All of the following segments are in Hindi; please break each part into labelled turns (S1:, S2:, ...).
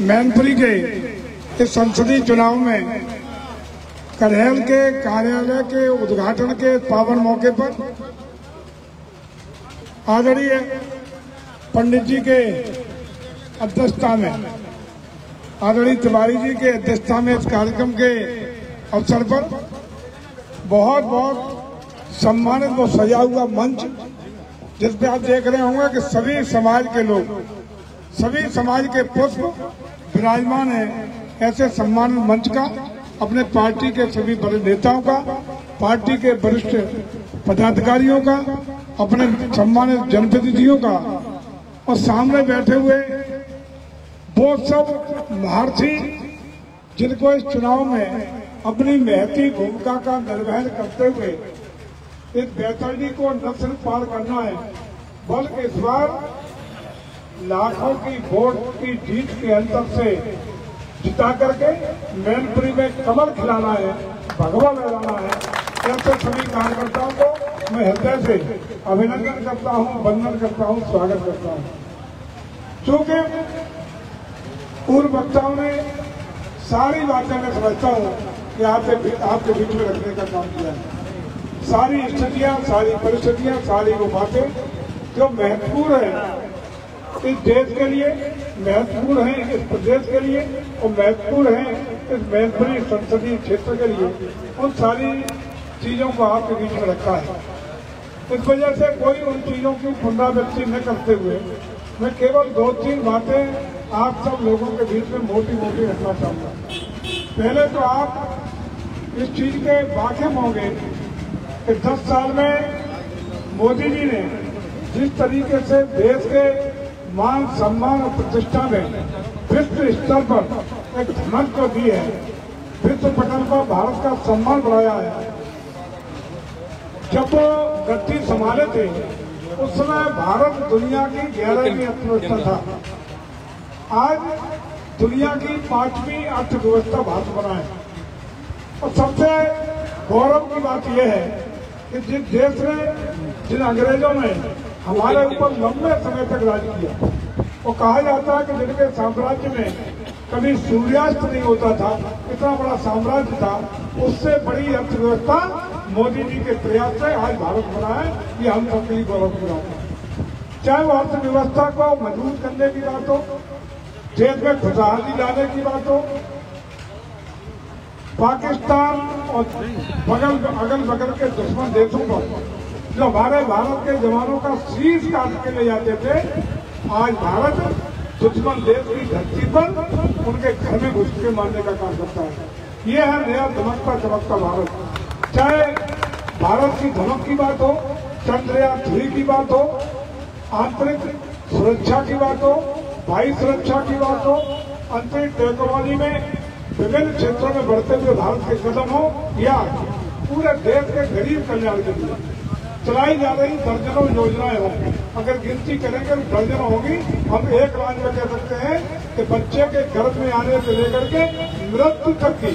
S1: मैनपुरी के इस संसदीय चुनाव में कड़हेल के कार्यालय के उद्घाटन के पावन मौके पर आदरणीय पंडित जी के अध्यक्षता में, आदरणीय तिवारी जी के अध्यक्षता में इस कार्यक्रम के अवसर पर बहुत बहुत सम्मानित वो सजा हुआ मंच, जिस पे आप देख रहे होंगे कि सभी समाज के लोग, सभी समाज के पुष्प विराजमान है। ऐसे सम्मानित मंच का अपने पार्टी के सभी बड़े नेताओं का, पार्टी के वरिष्ठ पदाधिकारियों का, अपने सम्मानित जनप्रतिनिधियों का और सामने बैठे हुए वो सब महारथी जिनको इस चुनाव में अपनी महती भूमिका का निर्वहन करते हुए इस बेतरनी को न सिर्फ पार करना है, बल्कि इस बार लाखों की वोट की जीत के अंतर से जिता करके मैनपुरी में कमल खिलाना है, भगवा लहराना है। ऐसे सभी कार्यकर्ताओं को मैं हृदय से अभिनंदन करता हूं, वंदन करता हूं, स्वागत करता हूं। चूंकि पूर्व वक्ताओं ने सारी बातें मैं समझता हूं कि आपके बीच में रखने का काम किया है। सारी स्थितियां, सारी परिस्थितियां, सारी वो बातें जो महत्वपूर्ण है इस देश के लिए, महत्वपूर्ण है इस प्रदेश के लिए और महत्वपूर्ण है इस मैनपुरी संसदीय क्षेत्र के लिए, उन सारी चीजों को आपके बीच में रखा है। इस वजह से कोई उन चीजों की पुनरावृत्ति न करते हुए मैं केवल 2-3 बातें आप सब लोगों के बीच में मोटी मोटी रखना चाहूंगा। पहले तो आप इस चीज के वाकिफ होंगे कि 10 साल में मोदी जी ने जिस तरीके से देश के मान सम्मान और प्रतिष्ठा में विश्व स्तर पर एक धमक को दी है, विश्व पटल पर भारत का सम्मान बढ़ाया है। जब वो गद्दी संभाले थे उस समय भारत दुनिया की 11वीं अर्थव्यवस्था था। आज दुनिया की 5वीं अर्थव्यवस्था भारत बना है। और सबसे गौरव की बात यह है कि जिस देश ने, जिन अंग्रेजों ने हमारे ऊपर लंबे समय तक राज किया, वो कहा जाता है कि जिनके साम्राज्य में कभी सूर्यास्त नहीं होता था, इतना बड़ा साम्राज्य था, उससे बड़ी अर्थव्यवस्था मोदी जी के प्रयास से आज भारत बना है। ये हम सबके लिए गौरव की बात है। चाहे वो अर्थव्यवस्था को मजबूत करने की बात हो, देश में खुशहाली लाने की बात हो, पाकिस्तान और अगल बगल के दुश्मन देशों पर जो हमारे भारत के जवानों का शीश काट के ले जाते थे, आज भारत दुश्मन देश की धरती पर उनके घर में घुस के मारने का काम करता है। ये है नया धमकता चमकता भारत। चाहे भारत की धमक की बात हो, चंद्रयान 3 की बात हो, आंतरिक सुरक्षा की बात हो, वायु सुरक्षा की बात हो, अंतरिक्ष टेक्नोलॉजी में विभिन्न क्षेत्रों में बढ़ते हुए भारत के कदम हो, या पूरे देश के गरीब कल्याण के लिए चलाई जा रही दर्जनों योजनाएं होंगी। अगर गिनती करेंगे तो दर्जनों होगी। हम एक लाइन में कह सकते हैं कि बच्चे के गर्भ में आने से लेकर के मृत्यु तक की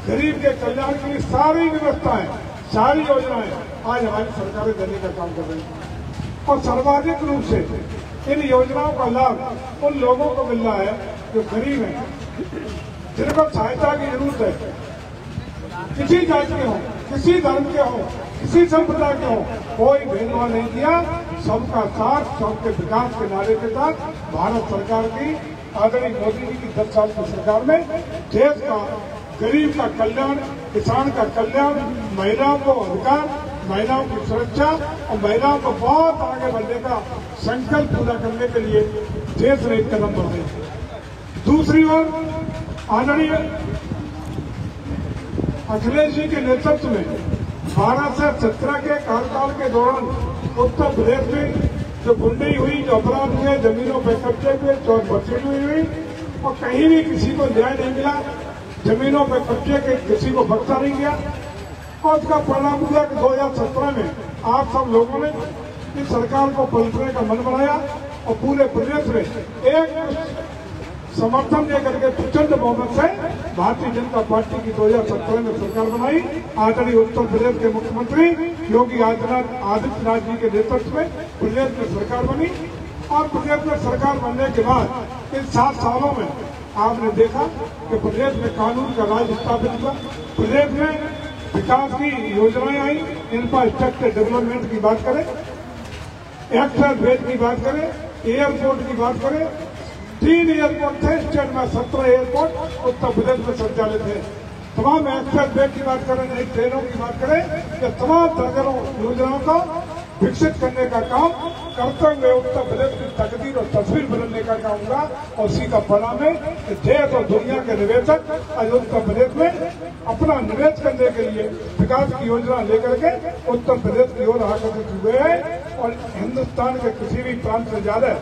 S1: गरीब के कल्याण के लिए सारी व्यवस्थाएं, सारी योजनाएं आज हमारी सरकारें देने का काम कर रही हैं। और सर्वाधिक रूप से इन योजनाओं का लाभ उन लोगों को मिल रहा है जो गरीब हैं, जिनको सहायता की जरूरत है। किसी जाति के हों, किसी धर्म के हों, किसी संप्रदाय के हों, कोई भेदभाव नहीं किया। सबका साथ, सबके विकास के नारे के साथ भारत सरकार की, आदरणीय मोदी जी की 10 साल की सरकार में देश का, गरीब का कल्याण, किसान का कल्याण, महिलाओं को अधिकार, महिलाओं की सुरक्षा और महिलाओं को बहुत आगे बढ़ने का संकल्प पूरा करने के लिए देश ने एक कदम बढ़े। दूसरी ओर आदरणीय अखिलेश जी के नेतृत्व में 12 से 17 के कार्यकाल के दौरान उत्तर प्रदेश में जो गुंडई हुई, जो अपराध हुए, जमीनों पर कब्जे हुए, चौक बचीली हुई और कहीं भी किसी को न्याय नहीं मिला, जमीनों पर कब्जे के किसी को बख्शा नहीं गया। और उसका परिणाम हुआ कि 2017 में आप सब लोगों ने इस सरकार को पलटने का मन बनाया और पूरे प्रदेश में एक समर्थन देकर के प्रचंड बहुमत से भारतीय जनता पार्टी की 2017 में सरकार बनाई। आदरणीय उत्तर प्रदेश के मुख्यमंत्री योगी आदित्यनाथ जी के नेतृत्व में प्रदेश में सरकार बनी और प्रदेश में सरकार बनने के बाद इन 7 सालों में आपने देखा कि प्रदेश में कानून का राज स्थापित हुआ, प्रदेश में विकास की योजनाएं आई, इंफ्रास्ट्रक्चर डेवलपमेंट की बात करें, एक्सप्रेस वे की बात करें, एयरपोर्ट की बात करें। 3 एयरपोर्ट थे स्टेट में, 17 एयरपोर्ट उत्तर प्रदेश में संचालित है। तमाम एक्सप्रेस वे की बात करें, नई ट्रेनों की बात करें, या तमाम दर्जनों योजनाओं को विकसित करने का काम करते हुए उत्तर प्रदेश की तकदीर और तस्वीर बदलने का काम हुआ। और उसी का परिणाम है कि देश और दुनिया के निवेशक आज उत्तर प्रदेश में अपना निवेश करने के लिए विकास की योजना लेकर के उत्तर प्रदेश की ओर आकर्षित हुए हैं। और हिंदुस्तान के किसी भी प्रांत से ज्यादा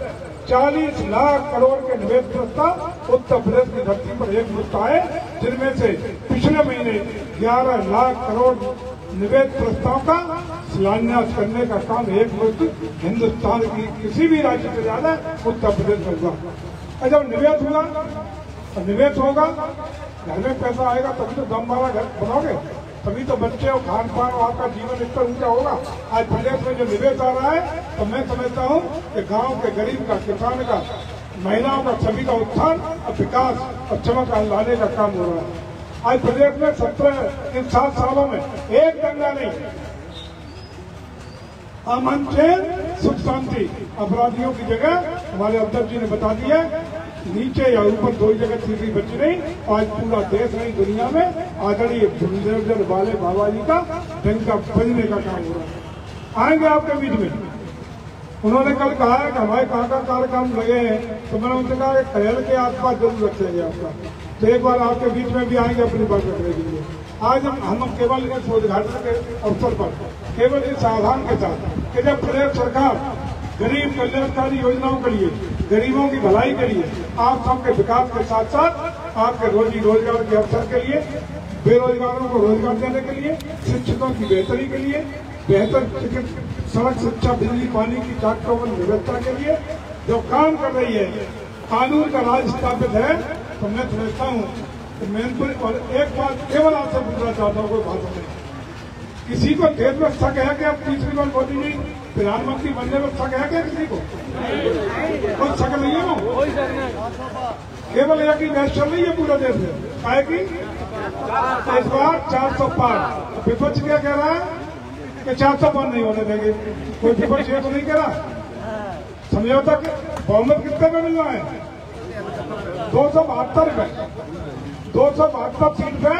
S1: 40 लाख करोड़ के निवेश प्रस्ताव उत्तर प्रदेश की धरती पर एक मुश्त आए, जिनमें से पिछले महीने 11 लाख करोड़ निवेश प्रस्ताव का शिलान्यास करने का काम एक मुश्त हिंदुस्तान की किसी भी राज्य से ज्यादा उत्तर प्रदेश में हुआ। और जब निवेश हुआ और निवेश होगा, घर में पैसा आएगा तभी तो दम वाला घर बनाओगे, तभी तो बच्चे और खान पान और आपका जीवन स्तर ऊंचा होगा। आज प्रदेश में जो निवेश आ रहा है, तो मैं समझता हूँ कि गांव के गरीब का, किसान का, महिलाओं का, सभी का उत्थान और विकास और चमक लाने का काम हो रहा है। आज प्रदेश में 7 सालों में एक दंगा नहीं, अमन चैन सुख शांति, अपराधियों की जगह हमारे अध्यक्ष जी ने बता दिया, नीचे या ऊपर 2 जगह तीसरी बची नहीं। आज पूरा देश नहीं, दुनिया में आदरणीय भूमिधर वाले बाबा जी का डंका बजने का काम हो रहा है। आएंगे आपके बीच में। उन्होंने कल कहा है कि हमारे कहाँ कार्यक्रम लगे हैं, तो मैंने उनसे कहा कि खैर के आसपास जरूर रखेंगे आपका, तो एक बार आपके बीच में भी आएंगे अपनी बात रखने के लिए। आज हम केवल इस उद्घाटन के अवसर पर केवल इस आह्वान के साथ कि जब प्रदेश सरकार गरीब कल्याणकारी योजनाओं के लिए, गरीबों की भलाई के लिए, आप सबके विकास के साथ साथ आपके रोजी रोजगार के अवसर के लिए, बेरोजगारों को रोजगार देने के लिए, शिक्षकों की बेहतरी के लिए, बेहतर सड़क, शिक्षा, बिजली, पानी की चाकचौबंद व्यवस्था के लिए जो काम कर रही है, कानून का राज स्थापित है, तो मैं समझता हूँ कि मैनपुर। और एक बात केवल आपसे पूछना चाहता हूँ, कोई बात नहीं, किसी को देश में शक है कि अब तीसरी बार मोदी जी प्रधानमंत्री बनने में शक है क्या? किसी को कोई शक नहीं है ना? केवल एक ही बहस चल रही है पूरे देश में, काहे की इस बार 400 पार। विपक्ष क्या कह रहा है कि 400 पार नहीं होने देंगे। कोई विपक्ष ये तो नहीं कह रहा। समझौता बहुमत कितने में मिल रहा है? 272 में। 272 सीट पे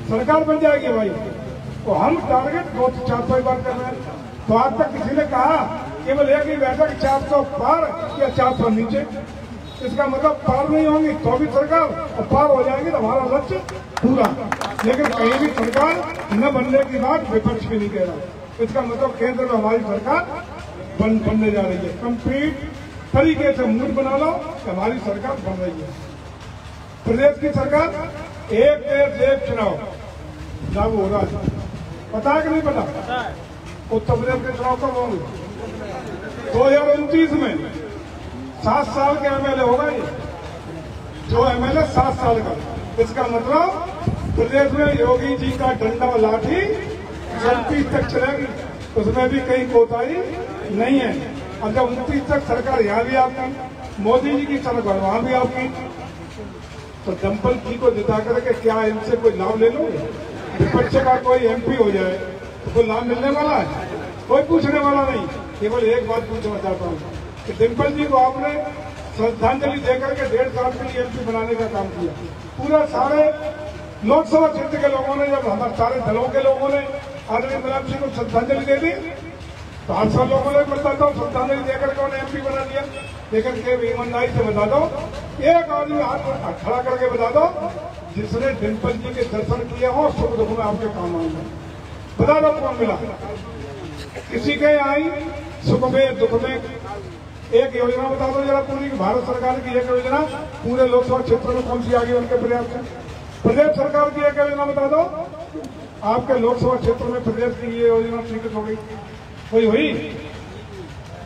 S1: सरकार बन जाएगी भाई। तो हम टारगेट 400 बार कर रहे हैं। तो आज तक किसी ने कहा केवल एक ही बैठक 400 पार या 400 नीचे, इसका मतलब पार नहीं होंगी तो भी सरकार, और पार हो जाएगी तो हमारा लक्ष्य पूरा। लेकिन कहीं भी सरकार न बनने की बात विपक्ष भी नहीं कह रहा। इसका मतलब केंद्र में हमारी सरकार बनने जा रही है। कंप्लीट तरीके से मूड बना लो कि हमारी सरकार बन रही है। प्रदेश की सरकार एक देश एक चुनाव लागू हो रहा है, पता है कि नहीं पता? उत्तर प्रदेश के चुनाव कब होंगे? 2029 में 7 साल के एमएलए होगा ये, जो एमएलए 7 साल का। इसका मतलब प्रदेश में योगी जी का डंडा और लाठी 29 तक चलेगी, उसमें भी कहीं कोताही नहीं है। और जब 29 तक सरकार यहाँ भी आपकी, मोदी जी की सरकार वहां भी आपकी, तो डंपल जी को जिता करके क्या इनसे कोई लाभ ले लो? विपक्ष का कोई एमपी हो जाए तो कोई लाभ मिलने वाला है? कोई पूछने वाला नहीं। केवल एक बात पूछना चाहता हूँ कि डिम्पल जी को आपने श्रद्धांजलि देकर के 1.5 साल के लिए एमपी बनाने का काम किया। पूरा सारे लोकसभा क्षेत्र के लोगों ने, जब हमारे सारे दलों के लोगों ने आदरणीय मुलायम सिंह को श्रद्धांजलि दे दी, तो हर साल लोगों ने बताता हूँ श्रद्धांजलि देकर के उन्हें एमपी बना दिया। लेकिन केवल ईमानदारी से बता दो, एक आदमी हाथ खड़ा करके बता दो जिसने डिम्पल जी के दर्शन किए हो, सुख दुख में आपके काम आएंगे। बता दो कौन मिला? किसी के आई सुख में दुख में एक योजना बता दो जरा पूरी, भारत सरकार की एक योजना पूरे लोकसभा क्षेत्र में कौन सी आगे उनके प्रयास से? प्रदेश सरकार की एक योजना बता दो, आपके लोकसभा क्षेत्र में प्रदेश की ये योजना स्वीकृत हो गई, कोई हुई?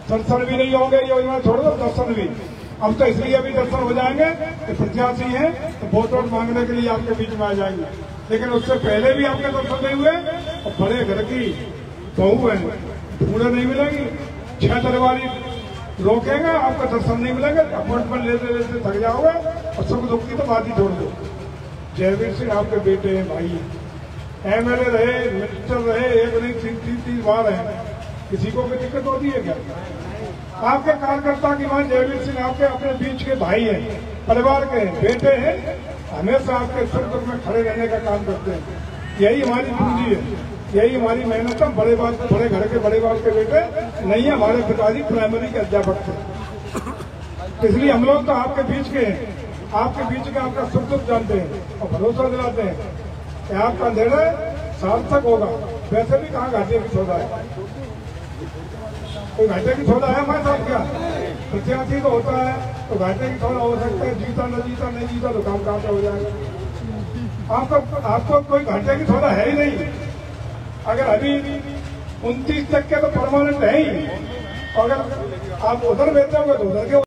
S1: दर्शन भी नहीं होंगे, योजना छोड़ दो, दर्शन भी। अब तो इसलिए अभी दर्शन हो जाएंगे कि प्रत्याशी हैं तो वोट मांगने के लिए आपके बीच में आ जाएंगे। लेकिन उससे पहले भी आपके दर्शन नहीं हुए। और बड़े घर की बहू है, ढूंढे नहीं मिलेगी। 6 दरबारी रोकेगा, आपका दर्शन नहीं मिलेगा, अपॉइंटमेंट लेते लेते थक जाओगे और सुख दुख की तो बात ही छोड़ दो। जयवीर सिंह आपके बेटे हैं, भाई हैं, एमएलए रहे, मिनिस्टर रहे, एक नहीं तीन बार है, किसी को कोई दिक्कत होती है क्या? आपके कार्यकर्ता की मान जयवीर सिंह आपके अपने बीच के भाई हैं, परिवार के बेटे हैं, हमेशा आपके सुख दुख में खड़े रहने का काम करते हैं। यही हमारी पूंजी है, यही हमारी मेहनत है। बड़े घर के बड़े बाप के बेटे नहीं है, हमारे पिताजी प्राइमरी के अध्यापक थे, इसलिए हम लोग तो आपके बीच के हैं, आपके बीच के आपका सुख दुख जानते हैं और भरोसा दिलाते हैं कि आपका निर्णय सार्थक होगा। वैसे भी कहाँ घाटे की सौदा है, कोई घाटे की सौदा है हमारे साथ क्या? प्रत्याशी तो होता है तो घाटे की सौदा हो सकता है, जीता न जीता, नहीं जीता तो काम कहाँ पे हो जाएगा। आपको कोई घाटे की सौदा है ही नहीं। अगर अभी 29 तक के तो परमानेंट है ही, अगर आप उधर बेचोगे तो उधर के